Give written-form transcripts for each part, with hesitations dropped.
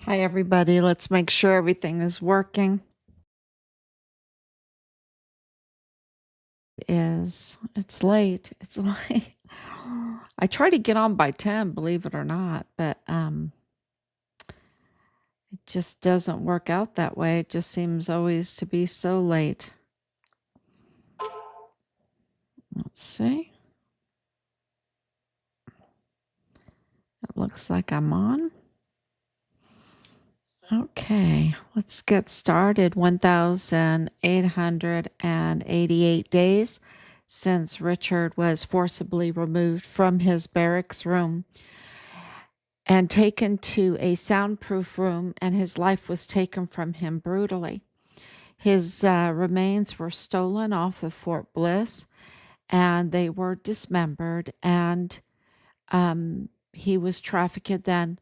Hi, everybody. Let's make sure everything is working. It's late. It's late. I try to get on by 10, believe it or not, but it just doesn't work out that way. It just seems always to be so late. Let's see. It looks like I'm on. Okay, let's get started. 1,888 days since Richard was forcibly removed from his barracks room and taken to a soundproof room, and his life was taken from him brutally. His remains were stolen off of Fort Bliss, and they were dismembered, and he was trafficked then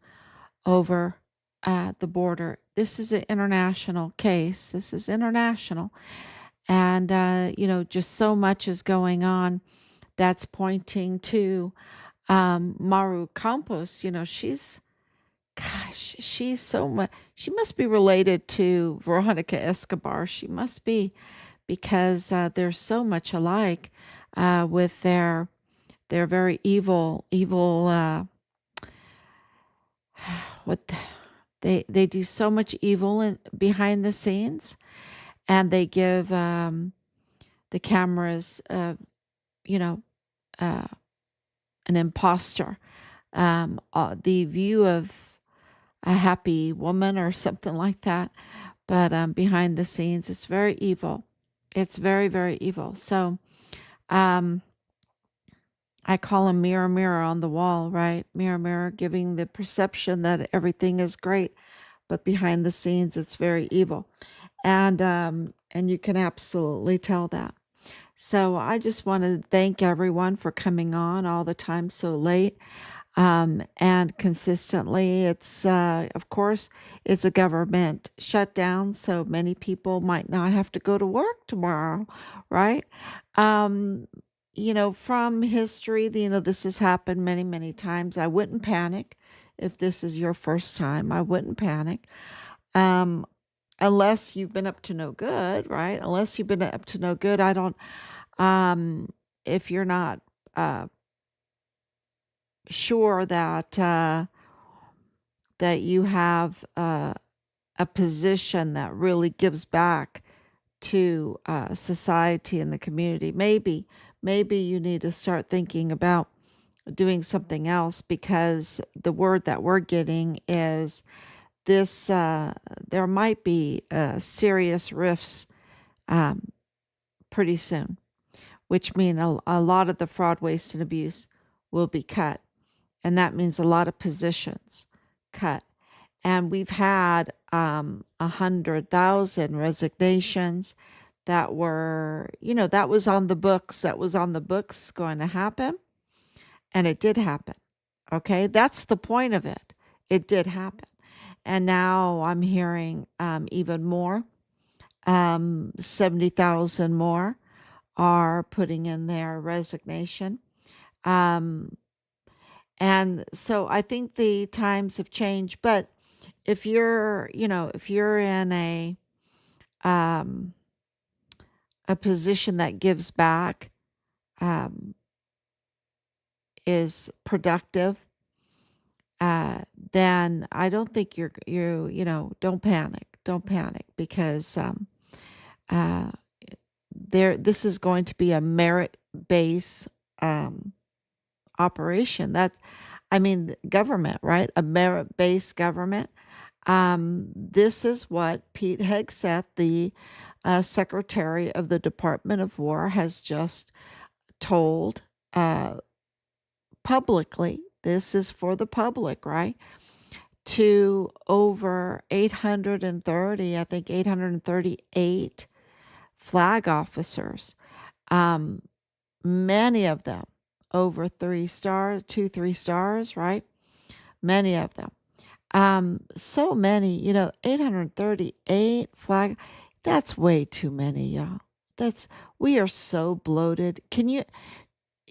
over the border. This is an international case. This is international. And, just so much is going on that's pointing to Maru Campos. She's so much, she must be related to Veronica Escobar. She must be, because they're so much alike with their very evil, what they do so much evil behind the scenes, and they give the cameras, you know, uh, an imposter, the view of a happy woman or something like that. But behind the scenes, it's very evil. It's very, very evil. So um, I call them mirror, mirror on the wall, right? Mirror, mirror, giving the perception that everything is great, but behind the scenes, it's very evil. And you can absolutely tell that. So I just want to thank everyone for coming on all the time so late and consistently. It's, of course, it's a government shutdown, so many people might not have to go to work tomorrow, right? Um, from history, this has happened many, many times. I wouldn't panic if this is your first time. I wouldn't panic. Um, unless you've been up to no good, right? Unless you've been up to no good, I don't, um, if you're not uh, sure that you have a position that really gives back to society and the community, maybe you need to start thinking about doing something else, because the word that we're getting is this there might be serious rifts um, pretty soon, which mean a lot of the fraud, waste, and abuse will be cut. And that means a lot of positions cut. And we've had 100,000 resignations that were, that was on the books, going to happen. And it did happen. Okay. That's the point of it. It did happen. And now I'm hearing even more, 70,000 more are putting in their resignation. Um, and so I think the times have changed. But if you're in um, a position that gives back, um, is productive, then I don't think don't panic. Don't panic, because uh, this is going to be a merit-based operation. Government, right? A merit-based government. This is what Pete Hegseth, the Secretary of the Department of War, has just told publicly. This is for the public, right? To over 830, I think 838 flag officers. Um, Many of them over 3 stars, 3 stars, right? Many of them. So many, 838 flag. That's way too many, y'all. We are so bloated.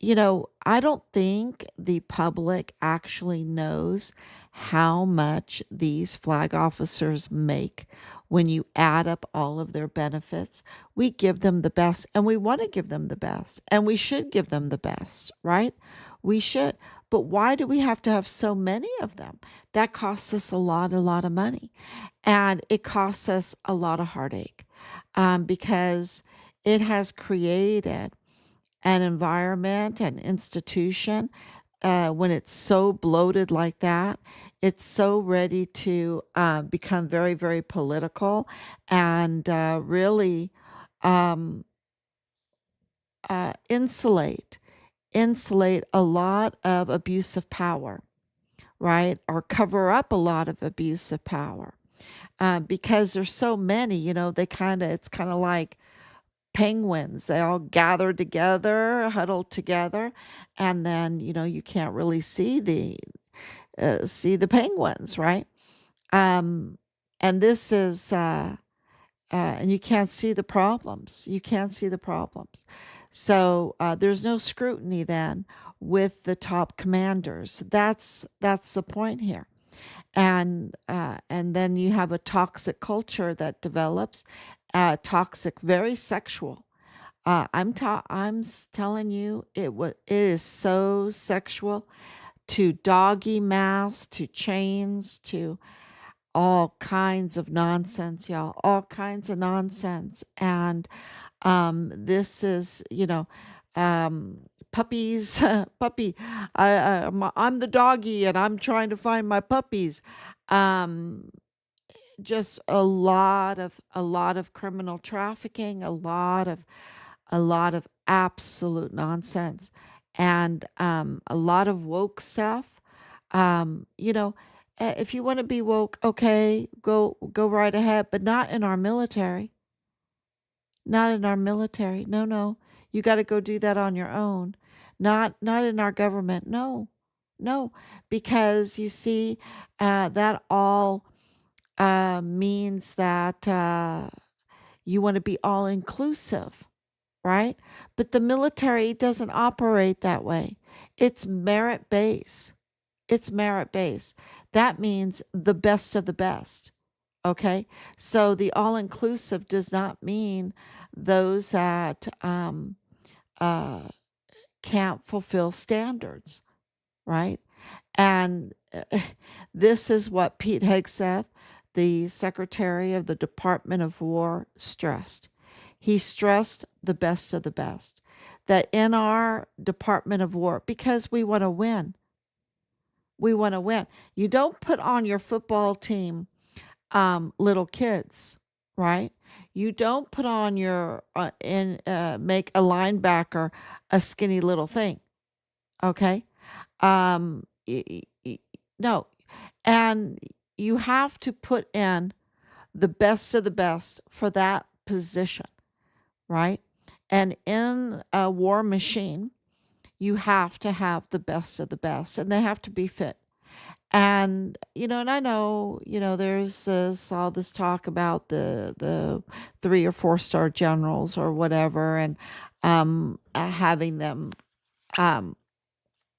I don't think the public actually knows how much these flag officers make when you add up all of their benefits. We give them the best, and we want to give them the best, and we should give them the best, right? We should. But why do we have to have so many of them? That costs us a lot of money. And it costs us a lot of heartache, because it has created an environment, an institution, when it's so bloated like that, it's so ready to become very, very political and really um, insulate a lot of abuse of power, right? Or cover up a lot of abuse of power. Because there's so many, it's kind of like penguins. They all gather together, huddle together, and then, you can't really see the penguins, right? Um, and this is, and you can't see the problems. You can't see the problems. So there's no scrutiny then with the top commanders. That's the point here. And then you have a toxic culture that develops, toxic, very sexual. Telling you, it is so sexual, to doggy masks, to chains, to all kinds of nonsense, y'all, all kinds of nonsense. And this is, um, puppies, puppy. I'm the doggy, and I'm trying to find my puppies. Um, just a lot of criminal trafficking, a lot of absolute nonsense, and a lot of woke stuff. If you want to be woke, okay, go right ahead, but not in our military. Not in our military. No, no. You got to go do that on your own. Not in our government. No. No, because you see, that all means that you want to be all inclusive, right? But the military doesn't operate that way. It's merit based. It's merit based. That means the best of the best. Okay. So the all inclusive does not mean those that uh, can't fulfill standards, right? And this is what Pete Hegseth, the Secretary of the Department of War, stressed. He stressed the best of the best. That in our Department of War, because we want to win. You don't put on your football team little kids, right? You don't put on your make a linebacker a skinny little thing, okay? Um, y- y- no, and you have to put in the best of the best for that position, right? And in a war machine, you have to have the best of the best, and they have to be fit. And and I know, there's all this talk about the 3 or 4 star generals or whatever, and having them um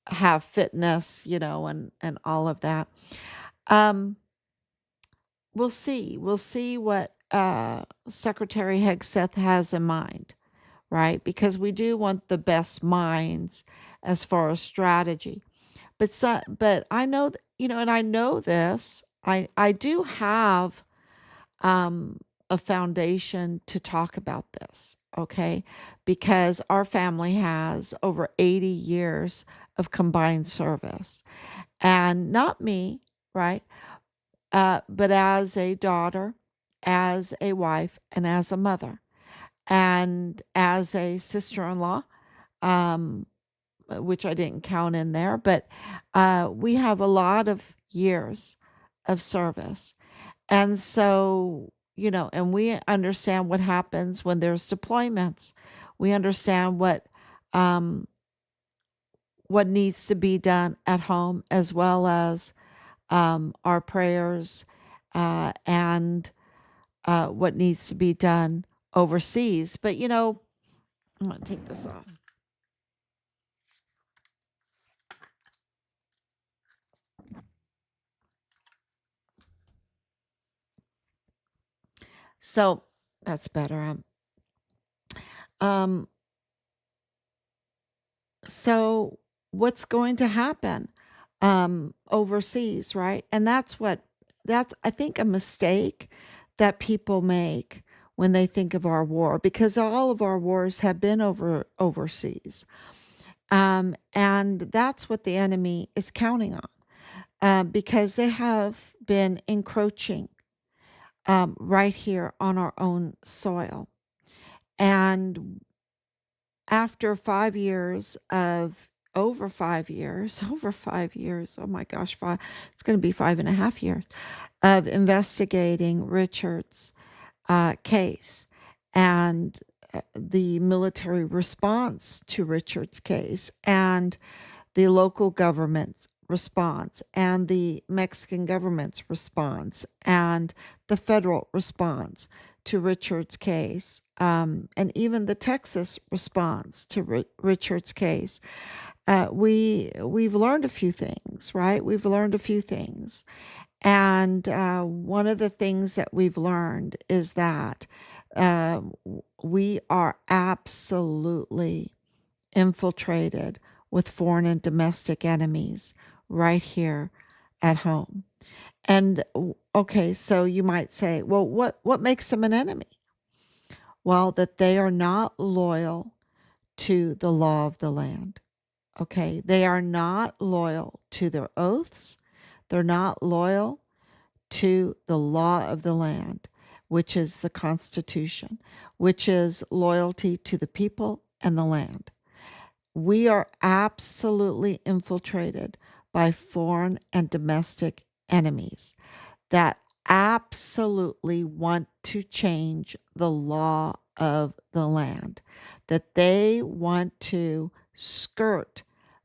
have fitness, and all of that. Um, we'll see what Secretary Hegseth has in mind, right? Because we do want the best minds as far as strategy. But I know, and I know this. I do have a foundation to talk about this, okay? Because our family has over 80 years of combined service, and not me, right? But as a daughter, as a wife, and as a mother, and as a sister-in-law, um, which I didn't count in there, but we have a lot of years of service. And so, and we understand what happens when there's deployments. We understand um, what needs to be done at home, as well as our prayers, and what needs to be done overseas. But, I'm going to take this off. So that's better. Um, so what's going to happen overseas, right? And that's I think a mistake that people make when they think of our war, because all of our wars have been overseas. And that's what the enemy is counting on, because they have been encroaching right here on our own soil. And after 5 years of over 5 years, oh my gosh, it's going to be 5.5 years of investigating Richard's case and the military response to Richard's case and the local government's response and the Mexican government's response and the federal response to Richard's case, and even the Texas response to Richard's case. We've learned a few things, right? We've learned a few things, and one of the things that we've learned is that uh, we are absolutely infiltrated with foreign and domestic enemies right here at home. And okay, so you might say, well, what makes them an enemy? Well, that they are not loyal to the law of the land. Okay, they are not loyal to their oaths. They're not loyal to the law of the land, which is the Constitution, which is loyalty to the people and the land. We are absolutely infiltrated by foreign and domestic enemies that absolutely want to change the law of the land, that they want to skirt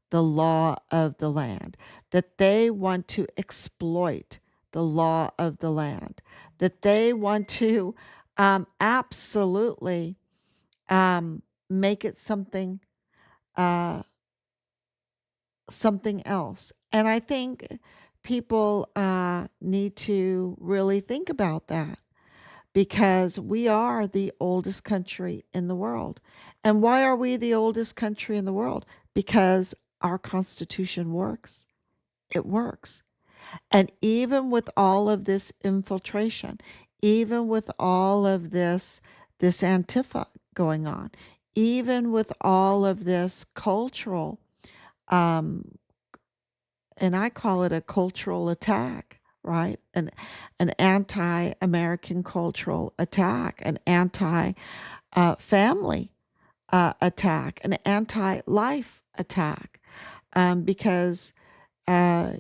the law of the land, that they want to exploit the law of the land, that they want to absolutely make it uh, something else. And I think people need to really think about that, because we are the oldest country in the world. And why are we the oldest country in the world? Because our Constitution works. It works. And even with all of this infiltration, even with all of this Antifa going on, even with all of this cultural um, and I call it a cultural attack, right? An anti-American cultural attack, an anti family attack, an anti-life attack, because uh,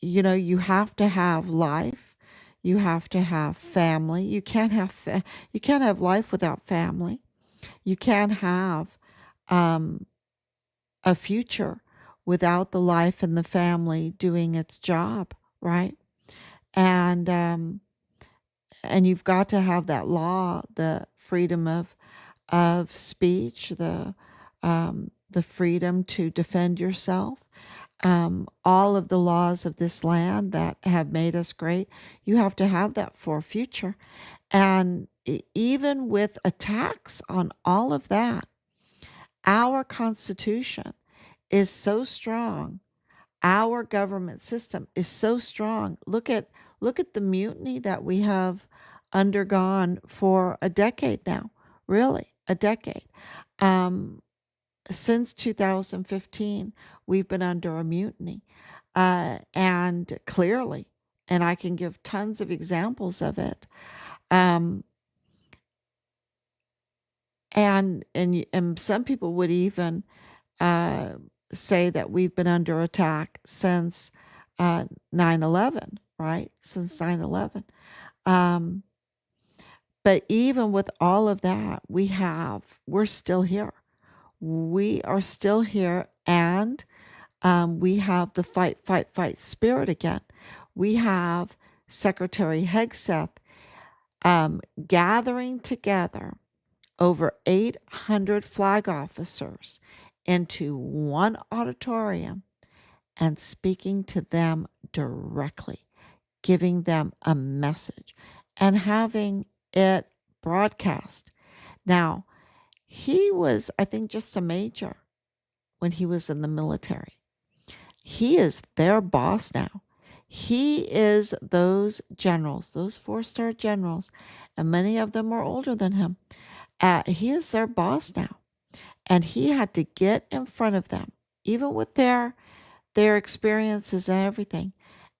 you have to have life, you have to have family. You can't have life without family. You can't have um, a future without the life and the family doing its job, right? And and you've got to have that law, the freedom of speech, the freedom to defend yourself. All of the laws of this land that have made us great, you have to have that for a future. And even with attacks on all of that, our Constitution is so strong. Our government system is so strong. Look at the mutiny that we have undergone for a decade now. Really, a decade. Um, since 2015, we've been under a mutiny, and clearly, and I can give tons of examples of it. Um, and some people would even uh, say that we've been under attack since 9/11, right? Since 9/11. Um, but even with all of that, we're still here. We are still here, and we have the fight, fight, fight spirit again. We have Secretary Hegseth gathering together over 800 flag officers into one auditorium and speaking to them directly, giving them a message and having it broadcast. Now, he was, I think, just a major when he was in the military. He is their boss now. He is those generals, those 4-star generals, and many of them are older than him. He is their boss now. And he had to get in front of them, even with their experiences and everything.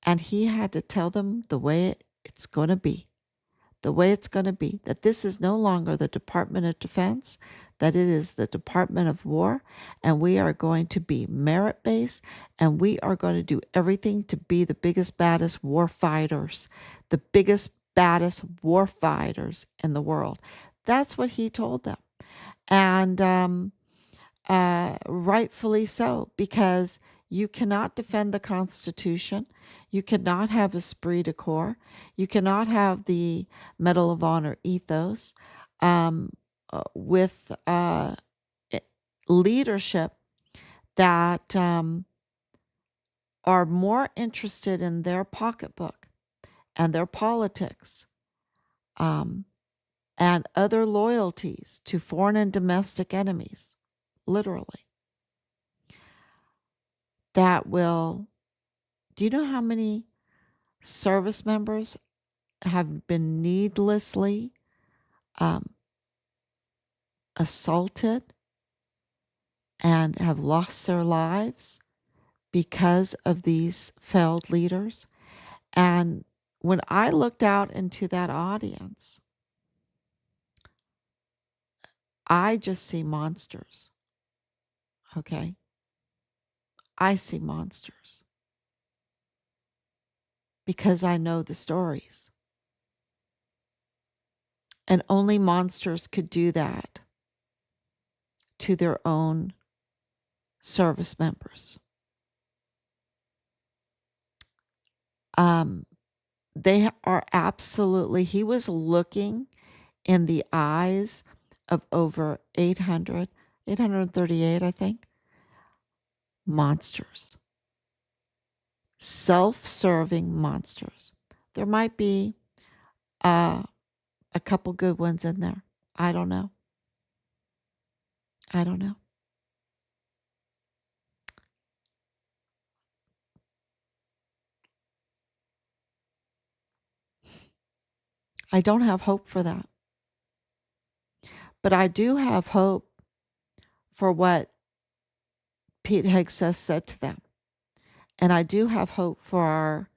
And he had to tell them the way it's going to be, the way it's going to be, that this is no longer the Department of Defense, that it is the Department of War, and we are going to be merit based, and we are going to do everything to be the biggest, baddest war fighters, the biggest, baddest war fighters in the world. That's what he told them. And rightfully so, because you cannot defend the Constitution. You cannot have esprit de corps. You cannot have the Medal of Honor ethos with leadership that are more interested in their pocketbook and their politics and other loyalties to foreign and domestic enemies, literally. That will, do you know how many service members have been needlessly assaulted and have lost their lives because of these failed leaders? And when I looked out into that audience, I just see monsters. Okay? I see monsters because I know the stories. And only monsters could do that to their own service members. They are absolutely, he was looking in the eyes of over 838, I think, monsters. Self-serving monsters. There might be a couple good ones in there. I don't know. I don't know. I don't have hope for that. But I do have hope for what Pete Hegseth said to them. And I do have hope for our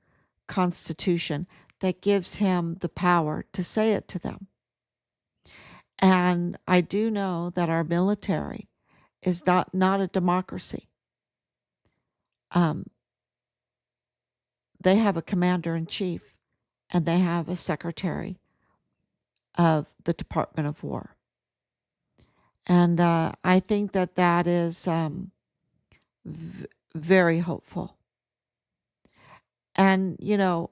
Constitution that gives him the power to say it to them. And I do know that our military is not a democracy. They have a commander in chief and they have a secretary of the Department of War. And I think that that is very hopeful. And, you know,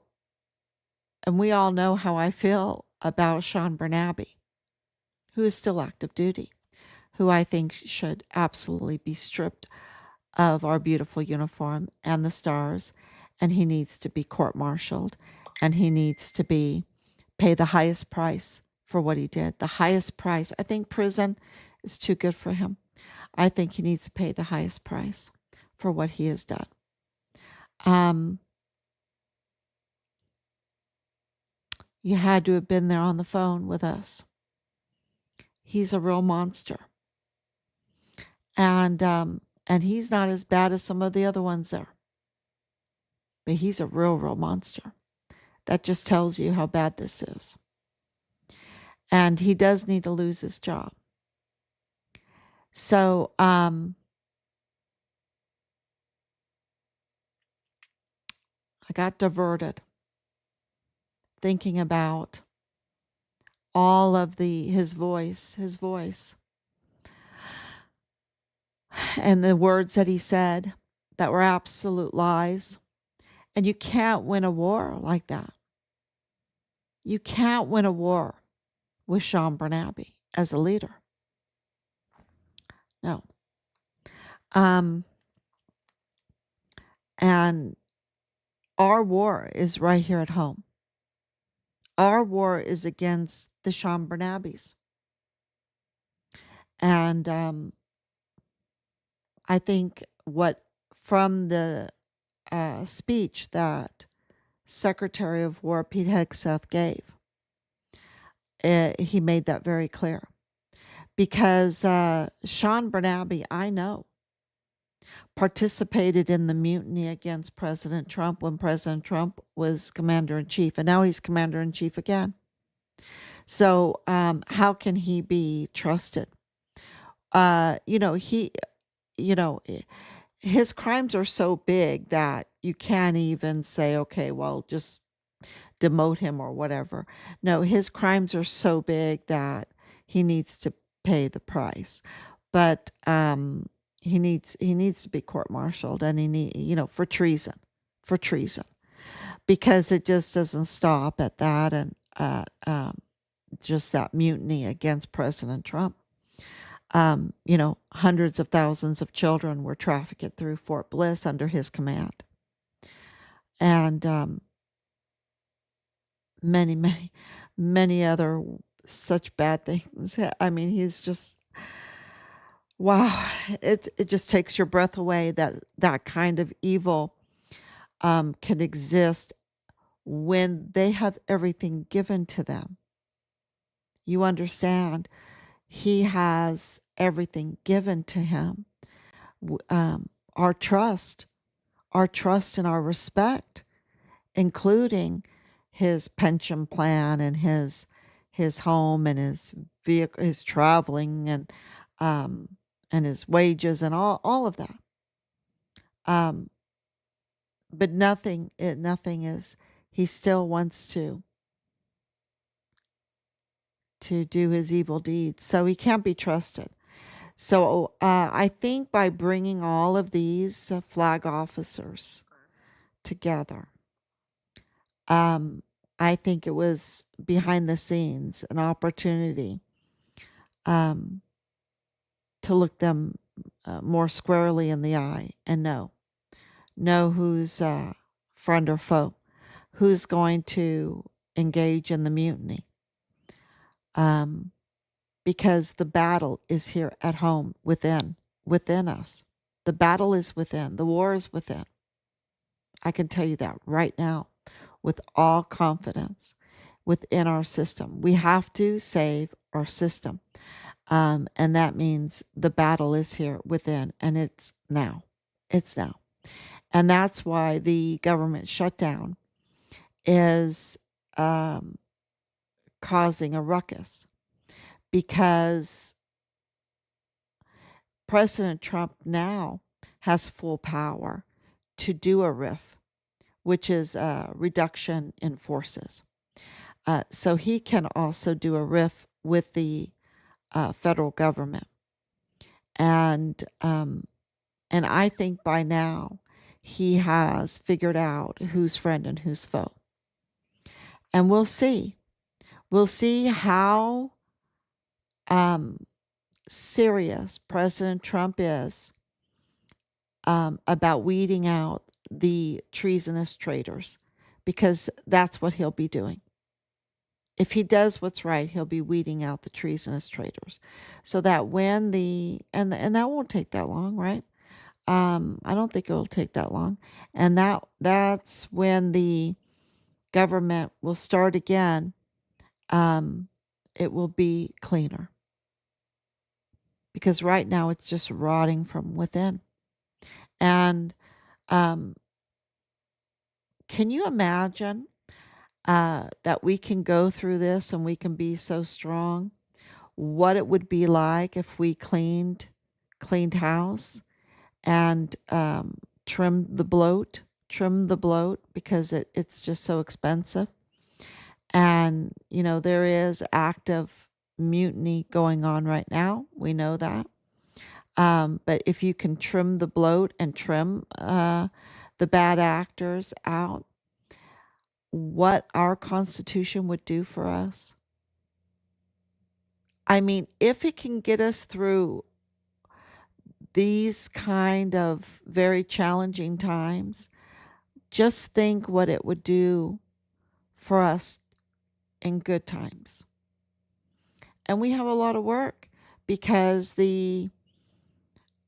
and we all know how I feel about Sean Bernabe, who is still active duty, who I think should absolutely be stripped of our beautiful uniform and the stars, and he needs to be court-martialed, and he needs to pay the highest price for what he did. The highest price. I think prison is too good for him. I think he needs to pay the highest price for what he has done. You had to have been there on the phone with us. He's a real monster. And he's not as bad as some of the other ones there. But he's a real monster. That just tells you how bad this is. And he does need to lose his job. So, I got diverted thinking about all of his voice, and the words that he said that were absolute lies. And you can't win a war like that. You can't win a war with Sean Bernabe as a leader. No. And our war is right here at home. Our war is against the Sean Bernabes. And I think what from the speech that Secretary of War Pete Hegseth gave, he made that very clear. Because Sean Bernabé, I know, participated in the mutiny against President Trump when President Trump was commander in chief, and now he's commander in chief again. So how can he be trusted? He, you know, his crimes are so big that you can't even say, okay, well, just demote him or whatever. No, his crimes are so big that he needs to pay the price. But he needs to be court-martialed, and for treason, because it just doesn't stop at that, and just that mutiny against President Trump. Hundreds of thousands of children were trafficked through Fort Bliss under his command. And many, many, many other such bad things. I mean, he's just, wow. It just takes your breath away that that kind of evil can exist when they have everything given to them. You understand? He has everything given to him. Our trust and our respect, including his pension plan and his home and his vehicle, his traveling, and his wages and all of that. But nothing is. He still wants to do his evil deeds, so he can't be trusted. So I think by bringing all of these flag officers together, I think it was behind the scenes an opportunity to look them more squarely in the eye and know who's friend or foe, who's going to engage in the mutiny. Because the battle is here at home within us. The battle is within. The war is within. I can tell you that right now with all confidence within our system. We have to save our system. And that means the battle is here within, and it's now. It's now. And that's why the government shutdown is causing a ruckus, because President Trump now has full power to do a RIF, which is a reduction in forces. So he can also do a RIF with the federal government. And I think by now he has figured out who's friend and who's foe. And we'll see. We'll see how serious President Trump is about weeding out the treasonous traitors, because that's what he'll be doing. If he does what's right, he'll be weeding out the treasonous traitors, so that when and that won't take that long, right? I don't think it will take that long, and that's when the government will start again. It will be cleaner, because right now it's just rotting from within. And can you imagine that we can go through this and we can be so strong? What it would be like if we cleaned house and trimmed the bloat, because it's just so expensive. And there is active mutiny going on right now. We know that. But if you can trim the bloat and trim the bad actors out, what our Constitution would do for us. I mean, if it can get us through these kind of very challenging times, just think what it would do for us in good times. And we have a lot of work because the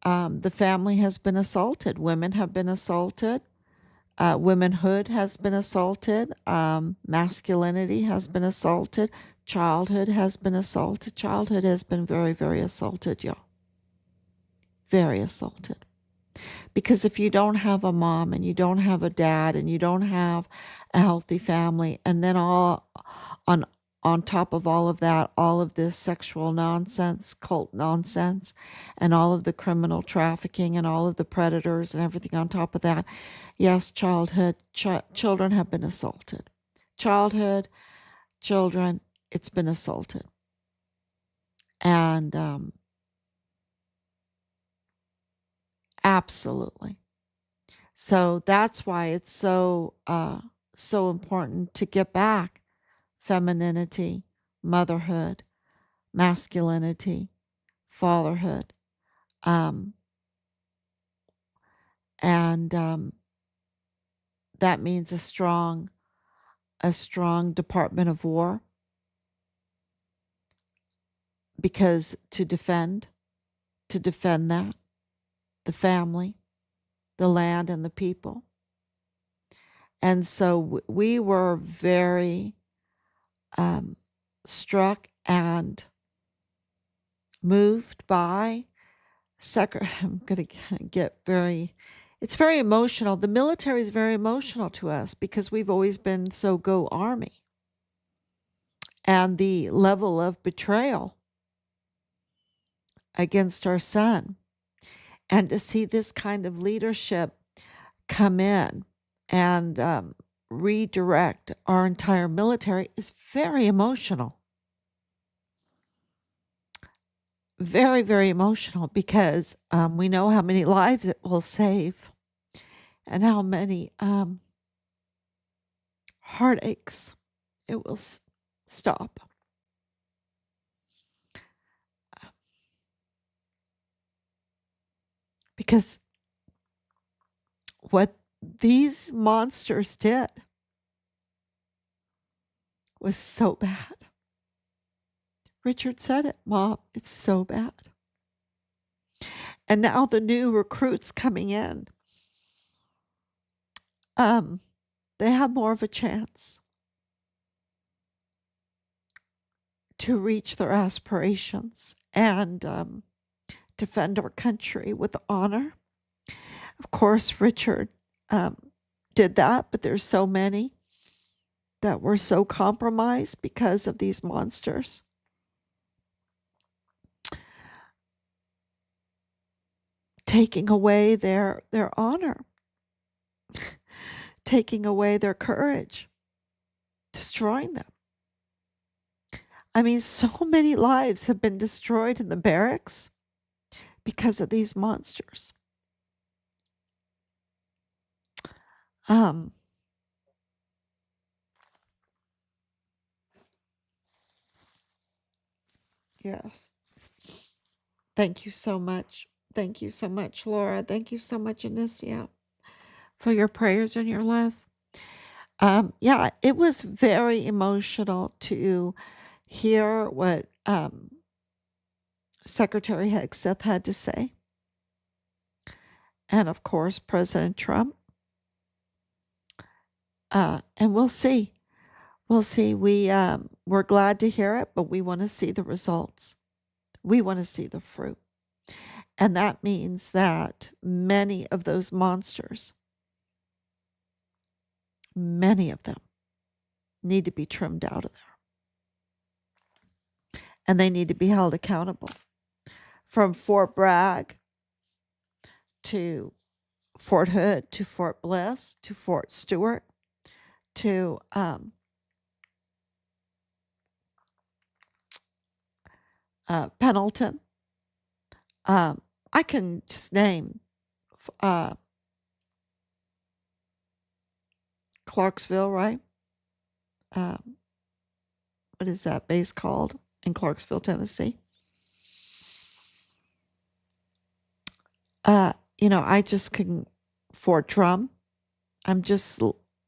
family has been assaulted. Women have been assaulted. Womanhood has been assaulted. Masculinity has been assaulted. Childhood has been assaulted. Childhood has been very, very assaulted, y'all. Very assaulted. Because if you don't have a mom and you don't have a dad and you don't have a healthy family, and then all on top of all of that, all of this sexual nonsense, cult nonsense, and all of the criminal trafficking and all of the predators and everything on top of that, yes, children have been assaulted. Childhood, children, it's been assaulted. And absolutely. So that's why it's so important to get back femininity, motherhood, masculinity, fatherhood, and that means a strong Department of War, because to defend that, the family, the land, and the people. And so we were very struck and moved by I'm going to get it's very emotional. The military is very emotional to us because we've always been so go Army. And the level of betrayal against our son, and to see this kind of leadership come in and redirect our entire military is very emotional. Very, very emotional, because we know how many lives it will save and how many heartaches it will stop. Because what these monsters did was so bad. Richard said it, Mom, it's so bad. And now the new recruits coming in, they have more of a chance to reach their aspirations and defend our country with honor. Of course, Richard did that, but there's so many that were so compromised because of these monsters. Taking away their honor, taking away their courage, destroying them. I mean, so many lives have been destroyed in the barracks because of these monsters. Yes. Thank you so much. Thank you so much, Laura. Thank you so much, Anicia, for your prayers and your love. Yeah, it was very emotional to hear what Secretary Hegseth had to say. And of course, President Trump. And we'll see. We'll see. We're glad to hear it, but we want to see the results. We want to see the fruit. And that means that many of those monsters, many of them, need to be trimmed out of there. And they need to be held accountable. From Fort Bragg to Fort Hood to Fort Bliss to Fort Stewart to Pendleton. I can just name Clarksville, right? What is that base called in Clarksville, Tennessee? I just can, Fort Drum. I'm just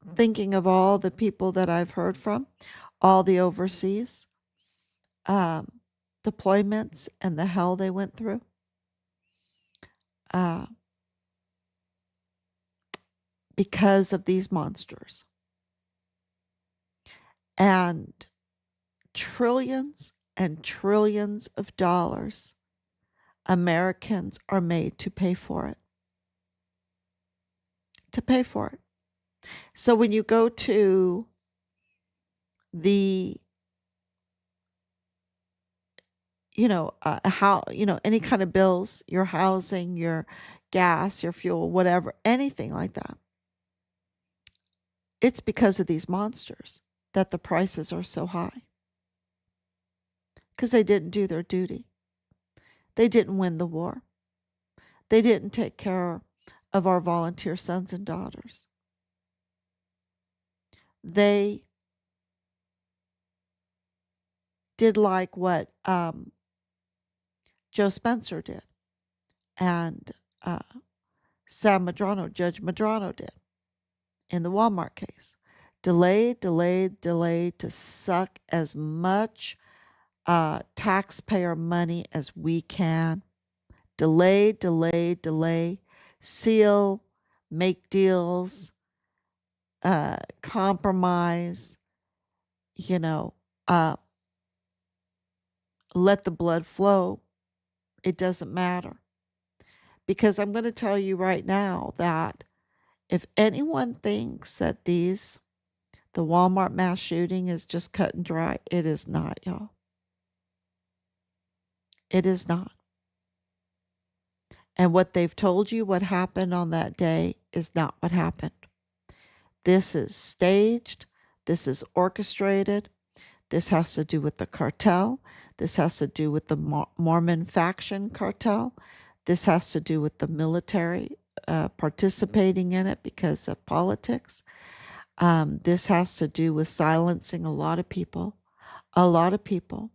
thinking of all the people that I've heard from, all the overseas um, deployments and the hell they went through. Uh, because of these monsters. And trillions and trillions of dollars Americans are made to pay for it. To pay for it. So when you go to the any kind of bills, your housing, your gas, your fuel, whatever, anything like that, it's because of these monsters that the prices are so high. Because they didn't do their duty. They didn't win the war. They didn't take care of our volunteer sons and daughters. They did like what Joe Spencer did and Judge Medrano did in the Walmart case. Delayed to suck as much taxpayer money as we can. Delay, seal, make deals, compromise, let the blood flow. It doesn't matter. Because I'm going to tell you right now that if anyone thinks that the Walmart mass shooting is just cut and dry, it is not, y'all. It is not. And what they've told you what happened on that day is not what happened. This is staged. This is orchestrated. This has to do with the cartel. This has to do with the Mormon faction cartel. This has to do with the military participating in it because of politics. This has to do with silencing a lot of people. A lot of people.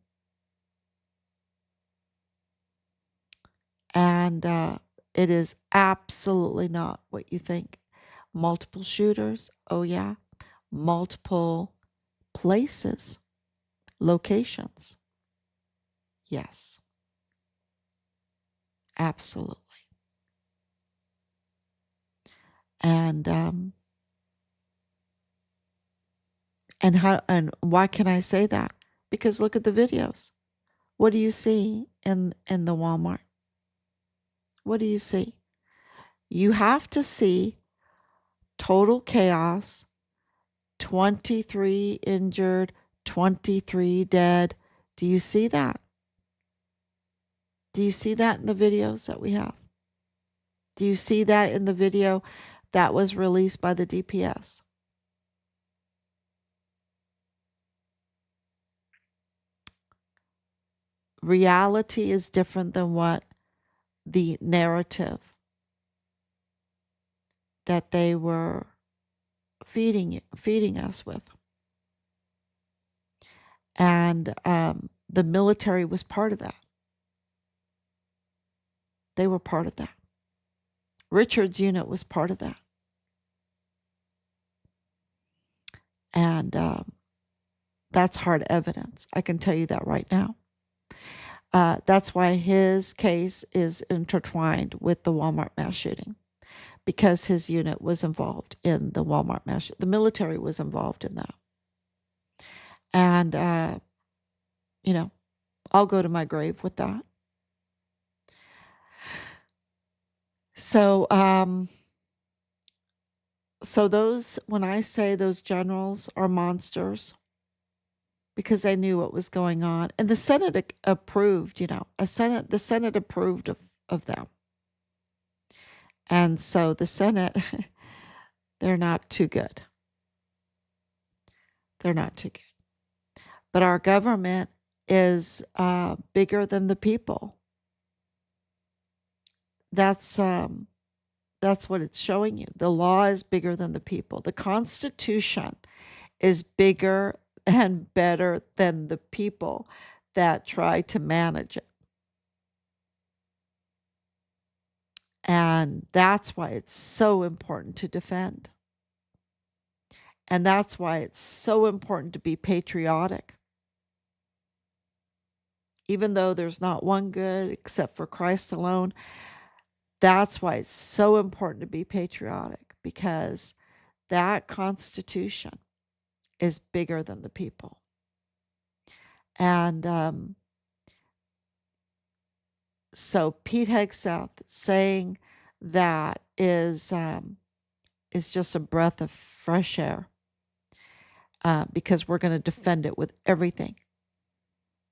And it is absolutely not what you think. Multiple shooters. Oh, yeah. Multiple places, locations. Yes. Absolutely. And why can I say that? Because look at the videos. What do you see in the Walmart? What do you see? You have to see total chaos, 23 injured, 23 dead. Do you see that? Do you see that in the videos that we have? Do you see that in the video that was released by the DPS? Reality is different than what the narrative that they were feeding us with. And the military was part of that. They were part of that. Richard's unit was part of that. And that's hard evidence. I can tell you that right now. That's why his case is intertwined with the Walmart mass shooting, because his unit was involved in the Walmart mass shooting. The military was involved in that. And, I'll go to my grave with that. So, when I say those generals are monsters, because they knew what was going on, and the Senate approved, the Senate approved of them. And so the Senate, they're not too good. They're not too good. But our government is bigger than the people. That's what it's showing you. The law is bigger than the people. The Constitution is bigger and better than the people that try to manage it. And that's why it's so important to defend. And that's why it's so important to be patriotic. Even though there's not one good except for Christ alone, that's why it's so important to be patriotic, because that Constitution is bigger than the people. And so Pete Hegseth saying that is just a breath of fresh air, because we're going to defend it with everything.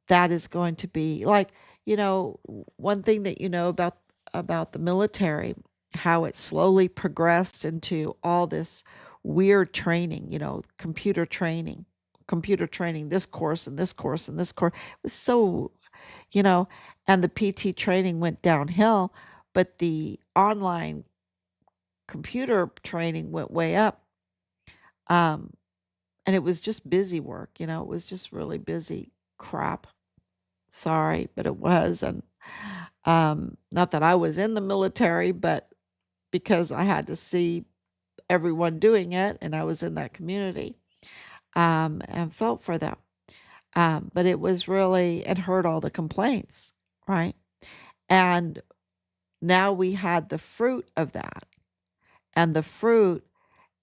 That is going to be like, one thing that about the military, how it slowly progressed into all this weird training, computer training, this course and this course and this course. It was so, and the PT training went downhill, but the online computer training went way up. And it was just busy work, it was just really busy crap. Sorry, but it was. And not that I was in the military, but because I had to see everyone doing it and I was in that community, and felt for them. But it was really, it heard all the complaints, right? And now we had the fruit of that. And the fruit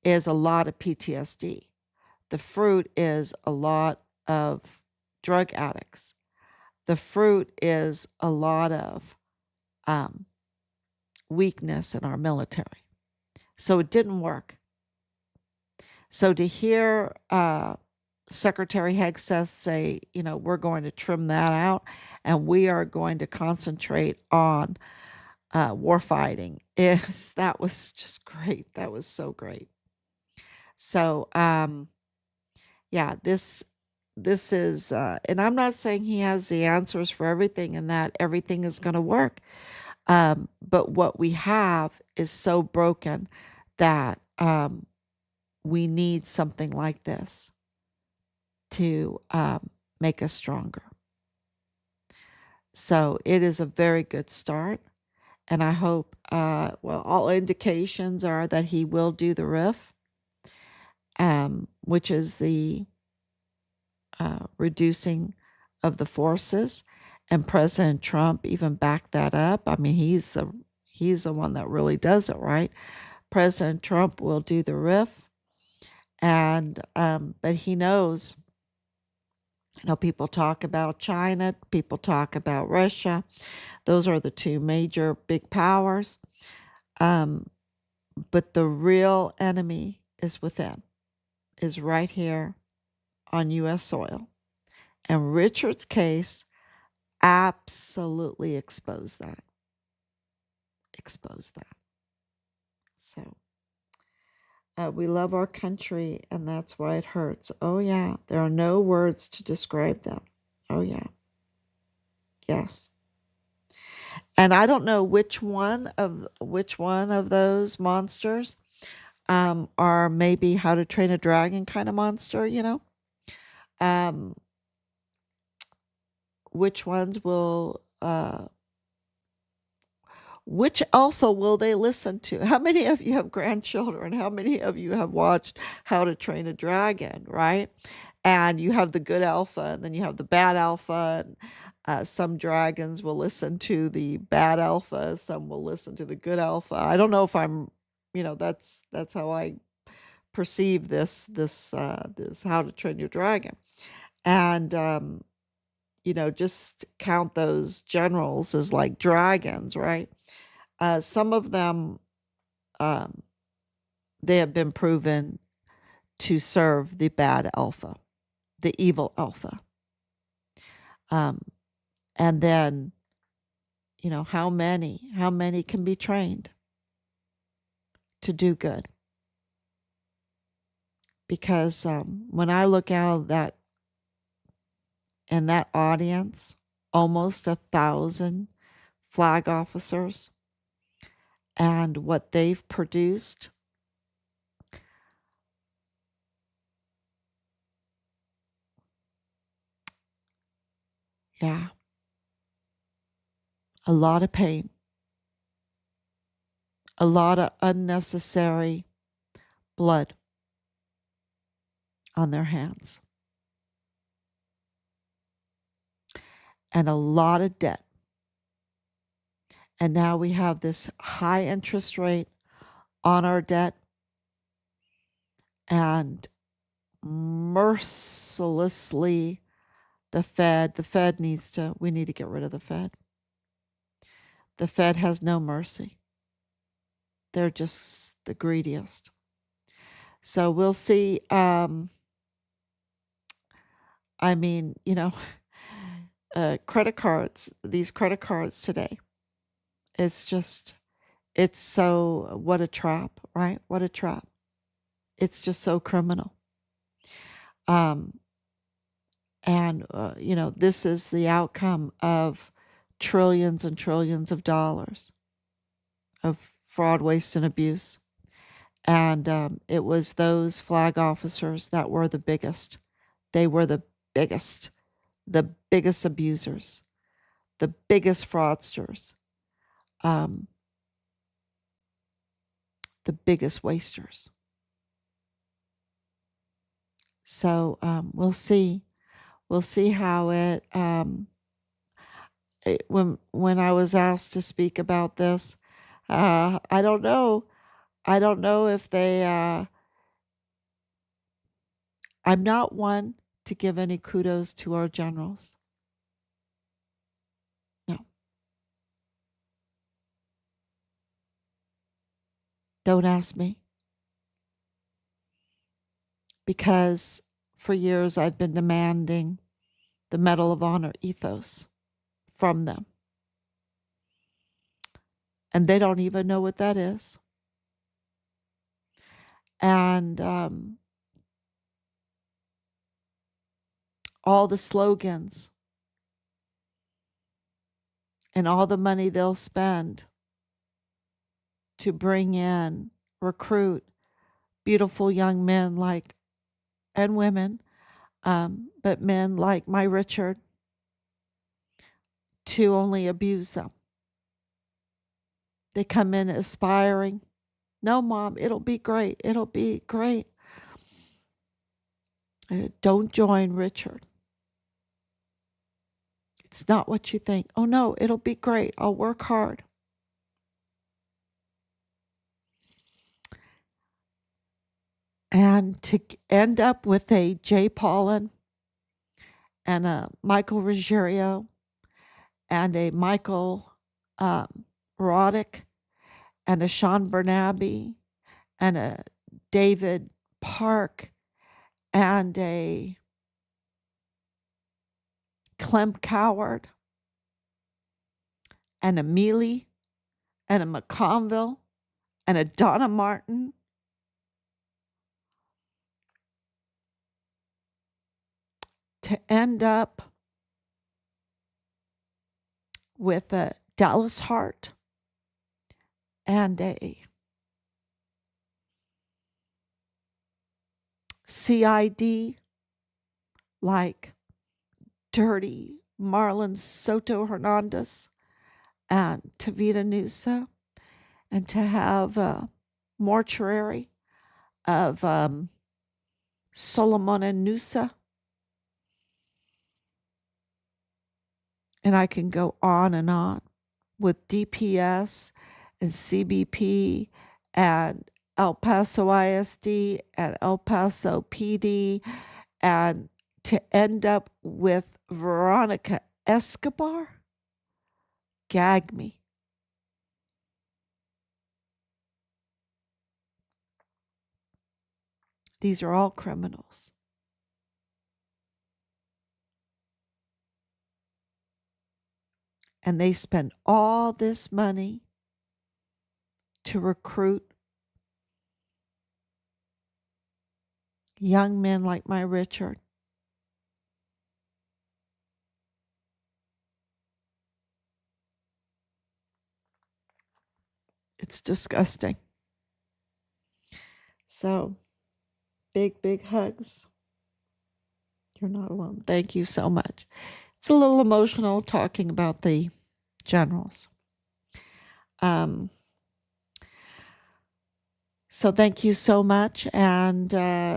is a lot of PTSD. The fruit is a lot of drug addicts. The fruit is a lot of weakness in our military. So it didn't work. So to hear Secretary Hegseth say, we're going to trim that out and we are going to concentrate on war fighting, that was just great. That was so great. So yeah, this is, and I'm not saying he has the answers for everything and that everything is going to work. But what we have is so broken that we need something like this to make us stronger. So it is a very good start. And I hope, all indications are that he will do the RIF, which is the reducing of the forces. And President Trump even backed that up. I mean, he's the one that really does it, right? President Trump will do the RIF, and but he knows. People talk about China, people talk about Russia. Those are the two major big powers. But the real enemy is within, is right here on U.S. soil. And Richard's case absolutely exposed that. So we love our country, and that's why it hurts. Oh, yeah. There are no words to describe them. Oh, yeah. Yes. And I don't know which one of those monsters are maybe How to Train a Dragon kind of monster, Um, which ones will which alpha will they listen to? How many of you have grandchildren? How many of you have watched How to Train a Dragon, right? And you have the good alpha, and then you have the bad alpha. And some dragons will listen to the bad alpha. Some will listen to the good alpha. I don't know if I'm, that's how I perceive this How to Train Your Dragon. And just count those generals as like dragons, right? Some of them, they have been proven to serve the bad alpha, the evil alpha. And then, how many can be trained to do good? Because when I look out of that, in that audience, almost 1,000 flag officers, and what they've produced, yeah, a lot of pain, a lot of unnecessary blood, on their hands and a lot of debt. And now we have this high interest rate on our debt, and mercilessly we need to get rid of the Fed. The Fed has no mercy. They're just the greediest. So we'll see. Credit cards, these credit cards today, it's so, what a trap, right? What a trap. It's just so criminal. This is the outcome of trillions and trillions of dollars of fraud, waste, and abuse. And it was those flag officers that were the biggest. They were the biggest abusers, the biggest fraudsters, the biggest wasters. So we'll see how when I was asked to speak about this, I don't know if they. I'm not one to give any kudos to our generals. No. Don't ask me. Because for years I've been demanding the Medal of Honor ethos from them. And they don't even know what that is. And all the slogans and all the money they'll spend to recruit beautiful young men and women, but men like my Richard, to only abuse them. They come in aspiring. No, Mom, it'll be great. It'll be great. Don't join Richard. It's not what you think. Oh, no, it'll be great. I'll work hard. And to end up with a Jay Paulin and a Michael Ruggiero and a Michael Roddick and a Sean Bernabe and a David Park and a Clem Coward and a Mealy and a McConville and a Donna Martin to end up with a Dallas Hart and a CID like dirty Marlon Soto Hernandez and Tavita Nusa, and to have a mortuary of Solomon and Nusa. And I can go on with DPS and CBP and El Paso ISD and El Paso PD, and to end up with Veronica Escobar? Gag me. These are all criminals. And they spend all this money to recruit young men like my Richard. It's disgusting. So, big hugs. You're not alone. Thank you so much. It's a little emotional talking about the generals. So thank you so much, and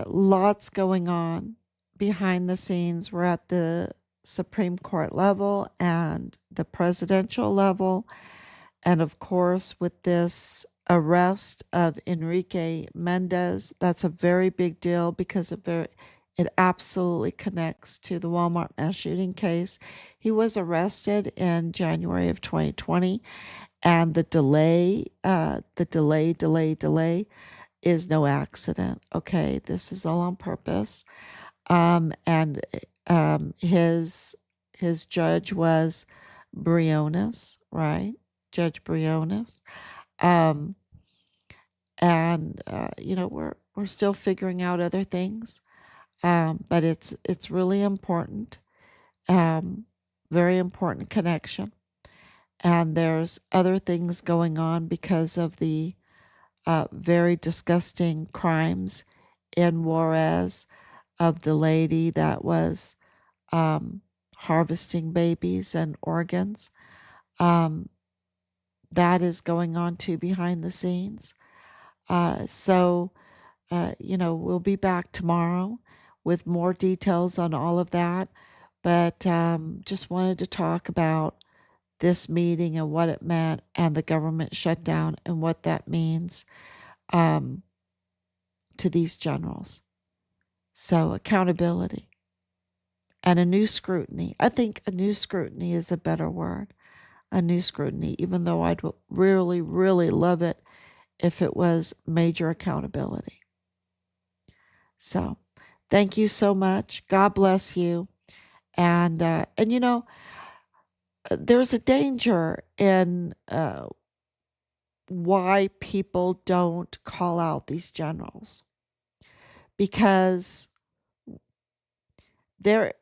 lots going on behind the scenes. We're at the Supreme Court level and the presidential level, and of course, with this arrest of Enrique Mendez, that's a very big deal because it absolutely connects to the Walmart mass shooting case. He was arrested in January of 2020, and the delay is no accident. Okay, this is all on purpose. And his judge was Briones, right? Judge Briones. Um, and we're still figuring out other things, but it's really important. Um, Very important connection. And there's other things going on because of the very disgusting crimes in Juarez of the lady that was um, harvesting babies and organs. Um, that is going on too behind the scenes. We'll be back tomorrow with more details on all of that. But just wanted to talk about this meeting and what it meant and the government shutdown and what that means um, to these generals. So, accountability and a new scrutiny. I think a new scrutiny is a better word. A new scrutiny, even though I'd really, really love it if it was major accountability. So, thank you so much. God bless you. And there's a danger in why people don't call out these generals because they're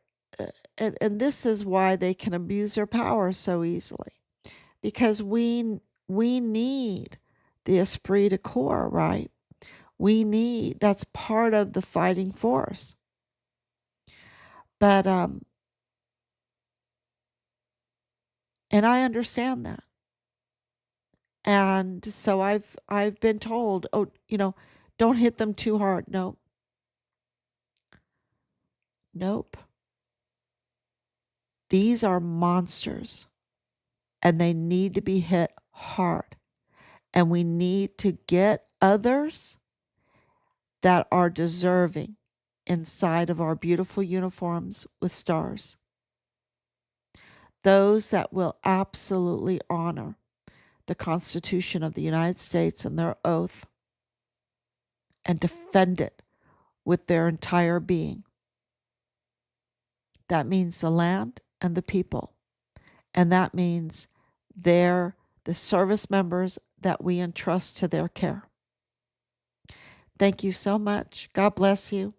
and this is why they can abuse their power so easily, because we need the esprit de corps, right? That's part of the fighting force. But and I understand that. And so I've been told, oh, don't hit them too hard. Nope. Nope. These are monsters and they need to be hit hard. And we need to get others that are deserving inside of our beautiful uniforms with stars. Those that will absolutely honor the Constitution of the United States and their oath and defend it with their entire being. That means the land and the people. And that means they're the service members that we entrust to their care. Thank you so much. God bless you.